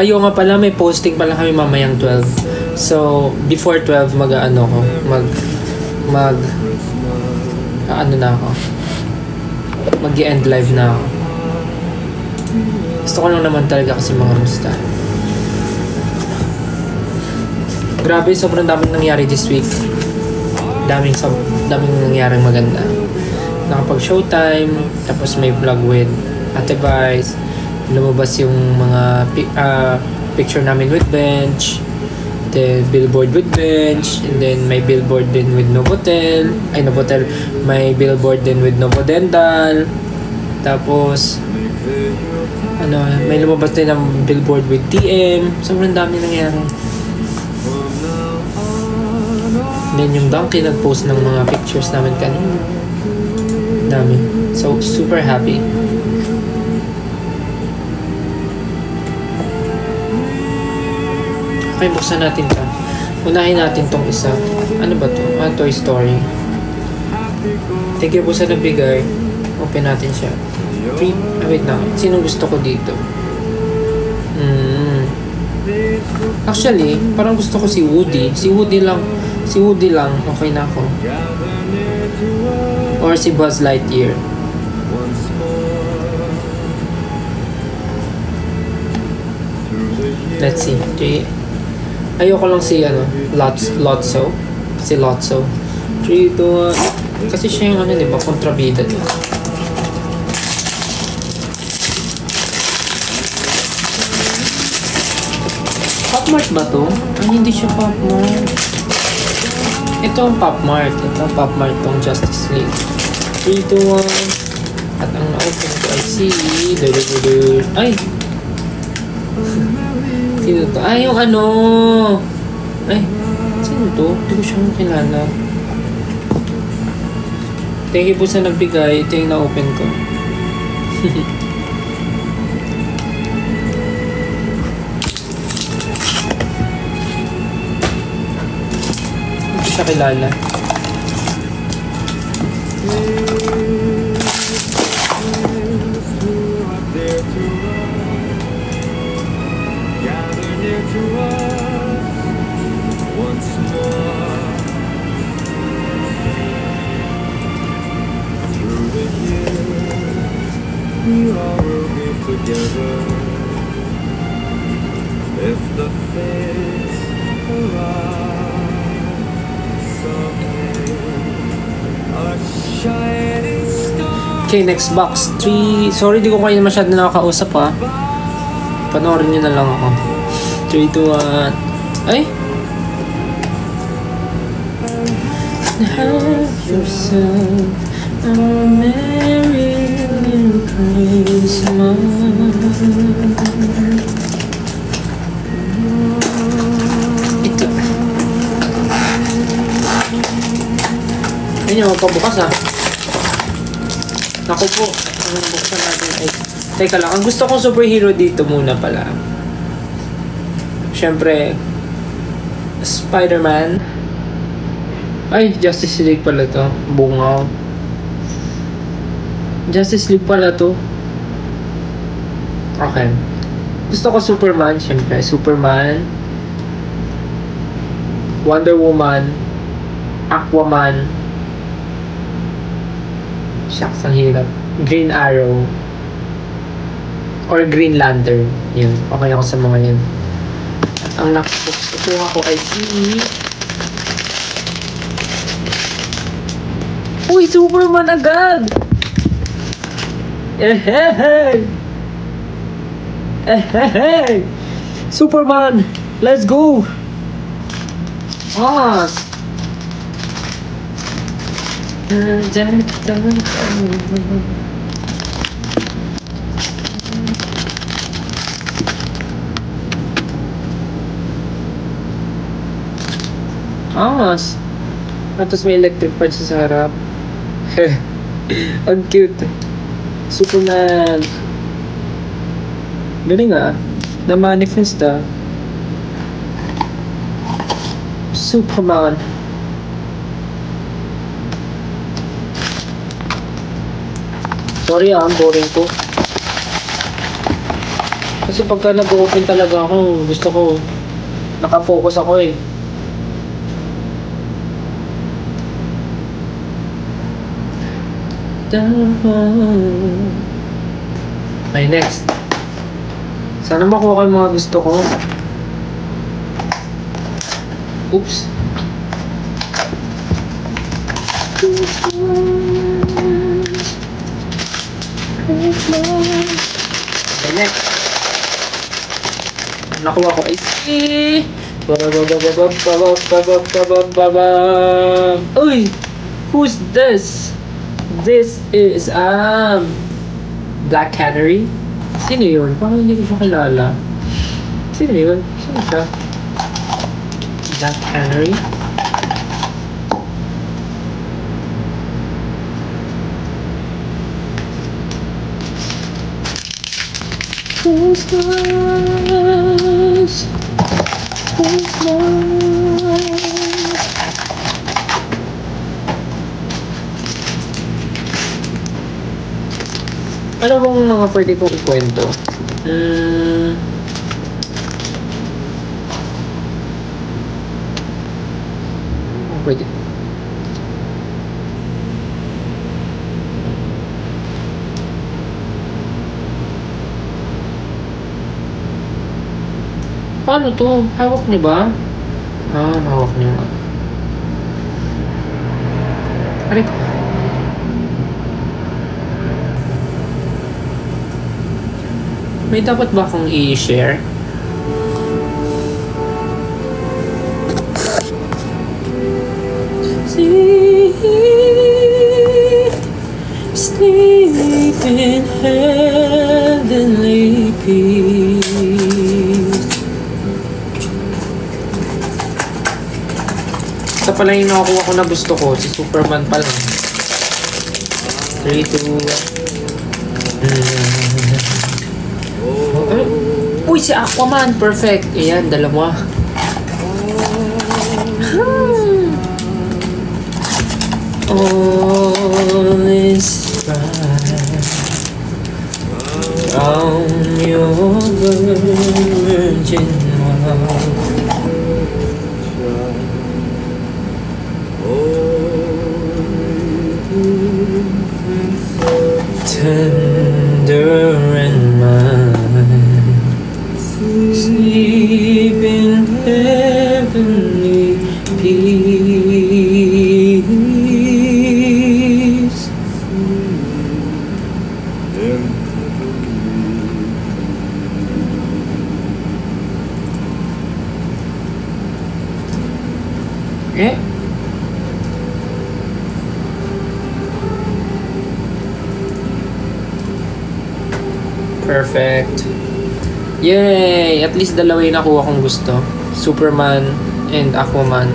Ayo nga pala, may posting pala kami mamayang 12. So, before 12, mag-ano ko. Ano na ako. Mag-end live na ako. Gusto ko lang naman talaga kasi mga musta. Grabe, sobrang daming nangyari this week. Daming nangyaring maganda. Nakapag-showtime, tapos may vlog with Ate Vice. Lumabas yung mga picture namin with Bench. Then billboard with Bench. And then may billboard din with Novotel. May billboard din with Novodental. Tapos may lumabas din ng billboard with TM. Sobrang dami nangyari. Then yung Donkey nag-post ng mga pictures namin kanina. Dami. So, super happy. Okay, buksan natin ito. Unahin natin tong isa. Ano ba to? Toy Story. Thank you po sa nabigay. Open natin siya. Wait na. Sinong gusto ko dito? Actually, parang gusto ko si Woody. Si Woody lang, okay na ako. Or si Buzz Lightyear. Let's see. Ayoko lang si Lotso. Si Lotso. 3, 2, 1. Kasi siya yung diba, kontrabida diba? Popmart ba to? Ay, hindi siya Popmart. Ito ang Popmart. Tong Justice League. 3, 2, 1. At ang na-open ko ay si... Ay! Sino to? Ay, yung ano! Ay, sino to? Hindi ko siya kilala. Thank you po sa nagbigay. Ito yung na-open ko. Siya kilala. We all will be together if the fates allow. Okay, next box. 3. Sorry, di ko kayo masyado nakakausap ha. Panoorin nyo na lang ako. 3, 2, 1. Ay! Have yourself a merry little Christmas. Ito. Ayun yung magpabukas ha. Naku po, ang buksan natin ay... Teka lang, ang gusto kong superhero dito muna pala. Siyempre, Spider-Man. Ay, Justice League pala to. Bungaw. Justice League pala to. Okay. Gusto ko Superman, siyempre. Superman. Wonder Woman. Aquaman. Shucks, ang hirap. Green Arrow. Or Green Lantern. Yun. Okay ako sa mga yun. At ang nakukuha ko ay si... Uy! Superman agad! Ehehey! Ehehey! Superman! Let's go! Ah! Angas. Tapos may electric parts sa harap. Ang cute. Superman. Galing ah. Na-manifest ah. Superman. Sorry ah, ang boring ko. Kasi pagka nag-open talaga ako, gusto ko nakafocus ako eh. Okay, next. Sana makuha ko yung mga gusto ko. Oops. Okay, next. Nakuha ko ay si... Uy! Who's this? This is Black Canary. Sino yun? Parang hindi ko siya kilala. Sino yun? Sino siya? Black Canary. Christmas, Christmas. Ano bang mga pwede kong ikwento? Pwede. Paano to? Hawak niyo ba? Hawak niyo nga. Aray ko. May dapat ba akong i-share? Sleep in heavenly peace. Ito pala yung nakakuha ko na gusto ko. Si Superman pa lang. 3, 2, 1. Uy, si Aquaman! Perfect! Ayan, dalawa. All is right from your virgin mouth. Tender and mild, sleep in heavenly peace. Eh? Perfect. Yay! At least dalawa yung nakuha kong gusto. Superman and Aquaman.